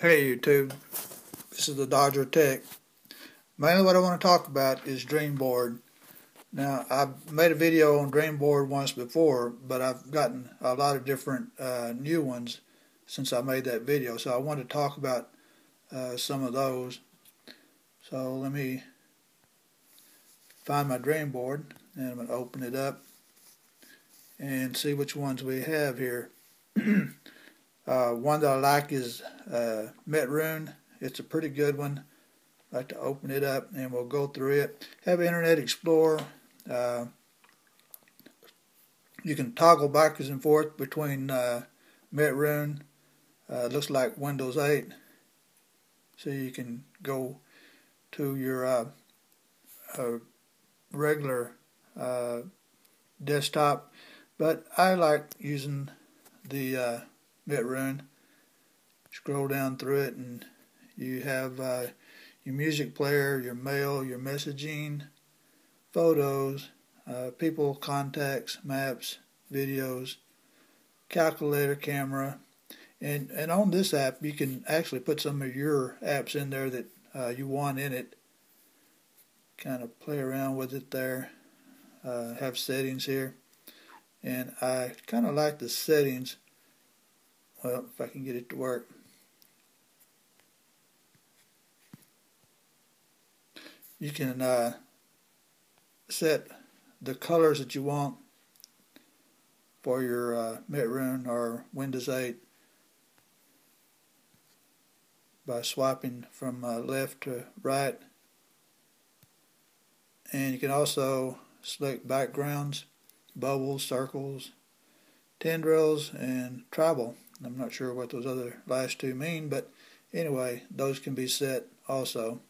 Hey YouTube, this is the Dodger Tech. Mainly what I want to talk about is Dreamboard. Now, I've made a video on Dreamboard once before, but I've gotten a lot of different new ones since I made that video. So I want to talk about some of those. So let me find my Dreamboard, and I'm going to open it up and see which ones we have here. One that I like is Metrune. It's a pretty good one. I'd like to open it up and we'll go through it. Have Internet Explorer. You can toggle backwards and forth between Metrune. Looks like Windows 8. So you can go to your regular desktop. But I like using the Metrune. Scroll down through it and you have your music player, your mail, your messaging, photos, people, contacts, maps, videos, calculator, camera, and on this app you can actually put some of your apps in there that you want in it. Kind of play around with it there. Have settings here, and I kind of like the settings. Well, if I can get it to work. You can set the colors that you want for your Metrune or Windows 8 by swiping from left to right. And you can also select backgrounds, bubbles, circles, tendrils, and tribal. I'm not sure what those other last two mean, but anyway, those can be set also.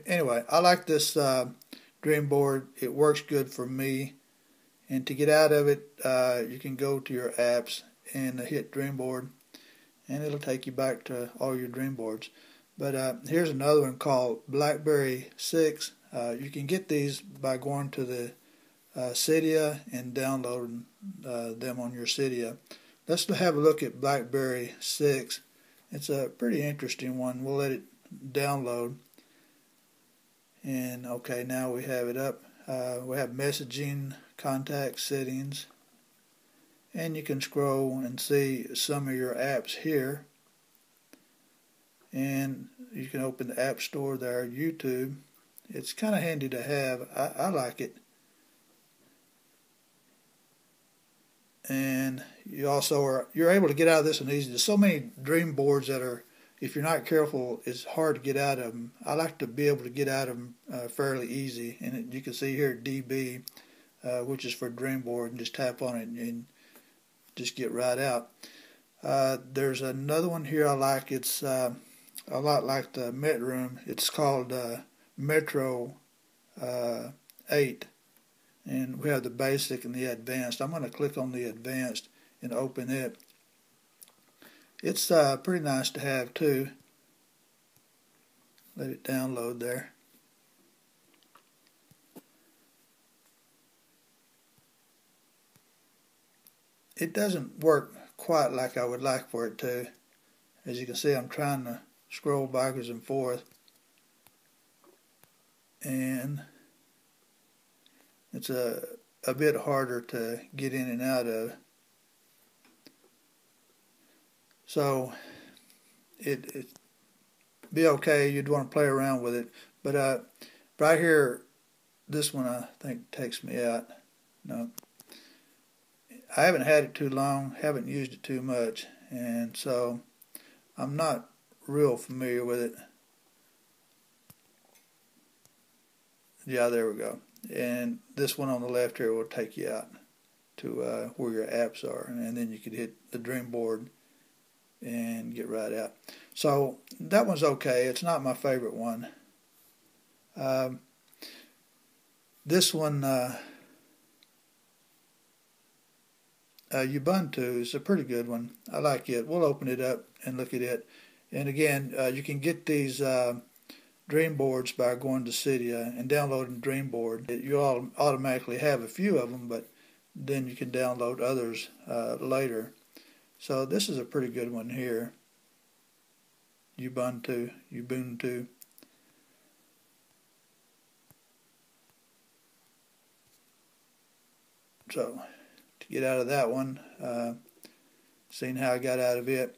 Anyway, I like this Dreamboard. It works good for me. And to get out of it, you can go to your apps and hit Dreamboard, and it'll take you back to all your Dreamboards. But here's another one called BlackBerry 6. You can get these by going to the Cydia and downloading them on your Cydia. Let's have a look at BlackBerry 6. It's a pretty interesting one. We'll let it download. And okay, now we have it up. We have messaging, contact settings, and you can scroll and see some of your apps here. And you can open the App Store there, YouTube. It's kind of handy to have. I like it. And you're able to get out of this one easy. There's so many Dreamboards that are, if you're not careful, it's hard to get out of them. I like to be able to get out of them fairly easy. And you can see here DB, which is for Dreamboard, and just tap on it and just get right out. There's another one here I like. It's a lot like the Metrune. It's called Metro 8, and we have the basic and the advanced. I'm going to click on the advanced and open it. It's pretty nice to have too. Let it download there. It doesn't work quite like I would like for it to. As you can see, I'm trying to scroll backwards and forth, and it's a bit harder to get in and out of. So it be okay. You'd want to play around with it, but right here, this one I think takes me out. No, I haven't had it too long, haven't used it too much, and so I'm not real familiar with it. Yeah, there we go. And this one on the left here will take you out to where your apps are, and then you could hit the dream board and get right out. So that one's okay. It's not my favorite one. Um, this one, Ubuntu, is a pretty good one. I like it. We'll open it up and look at it. And again, you can get these dream boards by going to Cydia and downloading Dreamboard. You'll automatically have a few of them, but then you can download others later. So this is a pretty good one here. Ubuntu. So to get out of that one, seeing how I got out of it.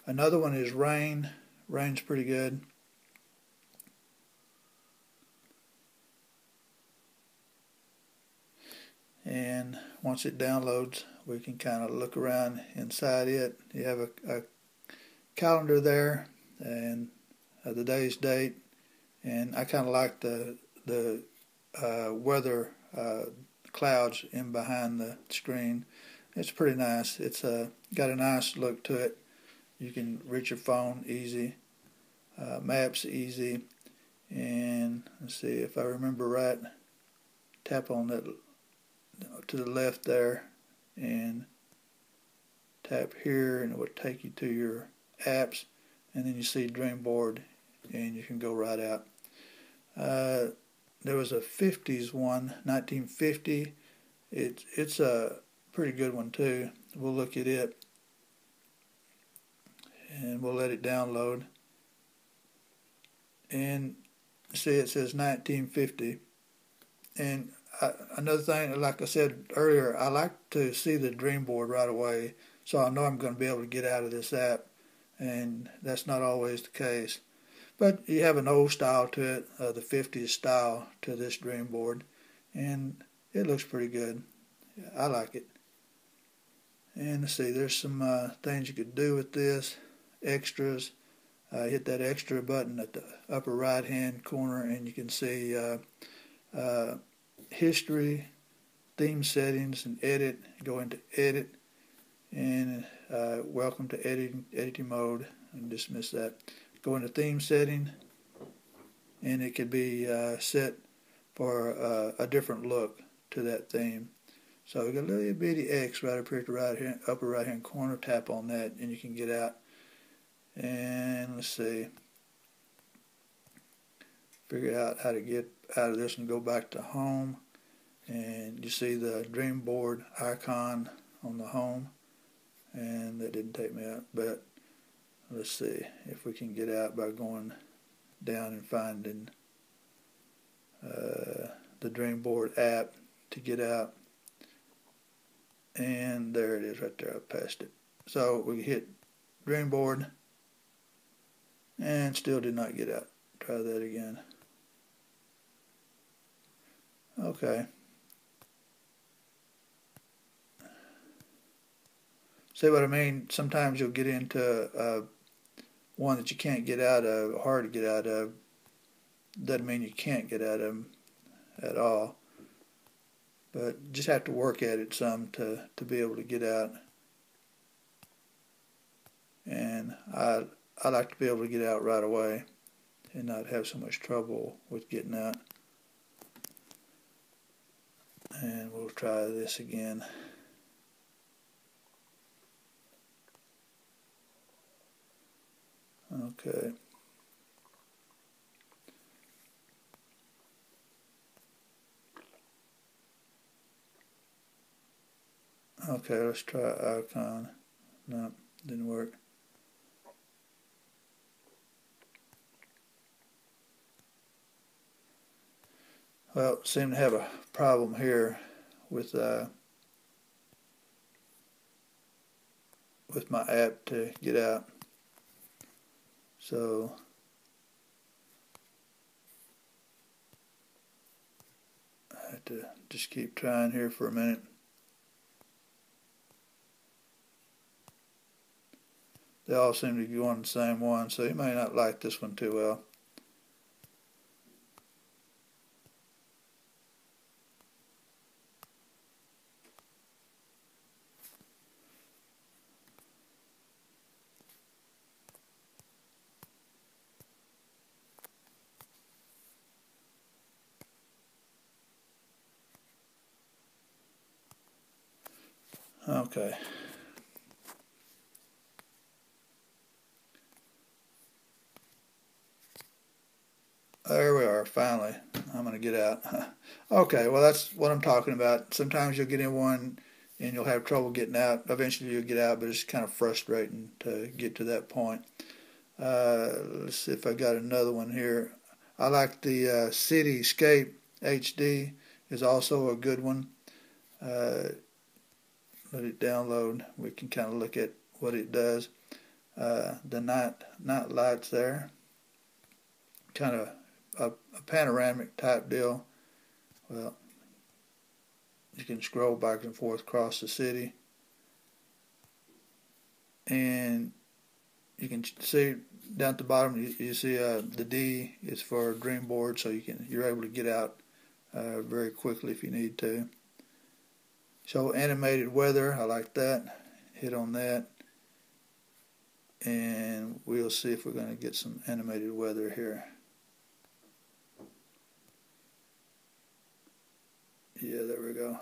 Another one is Rain. Rain's pretty good. And once it downloads, we can kind of look around inside it. You have a calendar there and the day's date. And I kind of like the weather clouds in behind the screen. It's pretty nice. It's got a nice look to it. You can reach your phone easy, maps easy, and let's see if I remember right. Tap on that to the left there, and tap here, and it would take you to your apps, and then you see Dreamboard, and you can go right out. There was a 50s one, 1950. It's a pretty good one too. We'll look at it and we'll let it download. And see, it says 1950. And another thing, like I said earlier, I like to see the Dreamboard right away, so I know I'm going to be able to get out of this app, and that's not always the case. But you have an old style to it, the 50s style to this Dreamboard, and it looks pretty good. I like it. And let's see, there's some things you could do with this. Extras. Hit that extra button at the upper right hand corner, and you can see history, theme settings, and edit. Go into edit, and welcome to editing mode, and dismiss that. Go into theme setting, and it could be set for a different look to that theme. So we got a little bitty X right up here at the upper right hand corner. Tap on that, and you can get out. And let's see, figure out how to get out of this and go back to home. And you see the Dreamboard icon on the home, and that didn't take me out. But let's see if we can get out by going down and finding the Dreamboard app to get out. And there it is right there. I passed it. So we hit Dreamboard and still did not get out. Try that again. Okay. See what I mean? Sometimes you'll get into one that you can't get out of, hard to get out of. Doesn't mean you can't get out of them at all. But just have to work at it some to be able to get out. And I like to be able to get out right away and not have so much trouble with getting out. And we'll try this again. Okay. Okay, let's try icon. No, didn't work. Well, seem to have a problem here with my app to get out. So I have to just keep trying here for a minute. They all seem to go on the same one, so you may not like this one too well. Okay. There we are, finally. I'm going to get out. Okay, well, that's what I'm talking about. Sometimes you'll get in one and you'll have trouble getting out. Eventually you'll get out, but it's kind of frustrating to get to that point. Let's see if I got another one here. I like the Cityscape HD is also a good one. Let it download. We can kind of look at what it does. The night lights there. Kind of a panoramic type deal. Well, you can scroll back and forth across the city, and you can see down at the bottom. You see the D is for dream board, so you're able to get out very quickly if you need to. So animated weather, I like that. Hit on that, and we'll see if we're going to get some animated weather here. Yeah, there we go.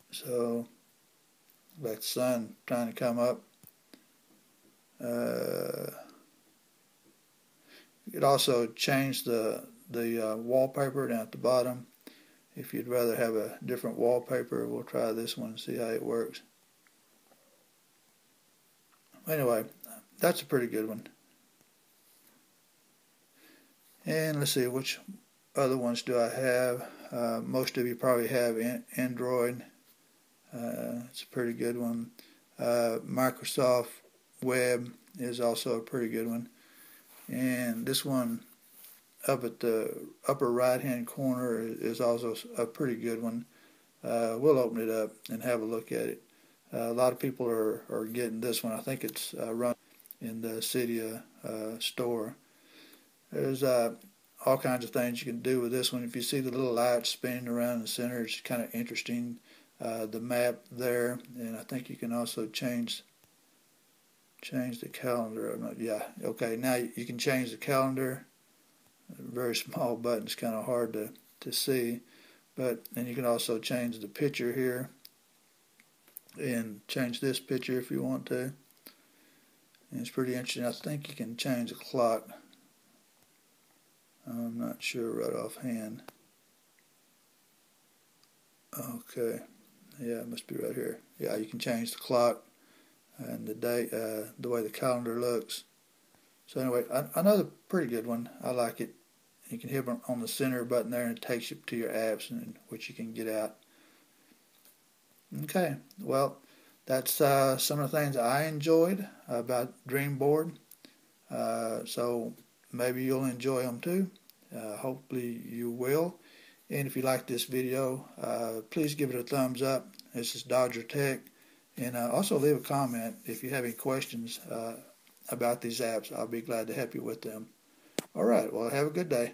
So, like the sun trying to come up. You could also change the wallpaper down at the bottom. If you'd rather have a different wallpaper, we'll try this one and see how it works. Anyway, that's a pretty good one. And let's see, which other ones do I have? Most of you probably have Android. It's a pretty good one. Microsoft Web is also a pretty good one. And this one up at the upper right hand corner is also a pretty good one. We'll open it up and have a look at it. A lot of people are getting this one. I think it's run in the Cydia store. There's all kinds of things you can do with this one. If you see the little lights spinning around in the center, it's kind of interesting. The map there, and I think you can also change the calendar. Yeah, okay, now you can change the calendar. A very small button, it's kind of hard to see, but then you can also change the picture here and change this picture if you want to. And it's pretty interesting. I think you can change the clock. I'm not sure right offhand. Okay, yeah, it must be right here. Yeah, you can change the clock and the date, the way the calendar looks. So anyway, another pretty good one. I like it. You can hit on the center button there and it takes you to your apps, which you can get out. Okay, well, that's some of the things I enjoyed about Dreamboard. So maybe you'll enjoy them too. Hopefully you will. And if you like this video, please give it a thumbs up. This is Dodger Tech. And also leave a comment if you have any questions about these apps. I'll be glad to help you with them. All right, well, have a good day.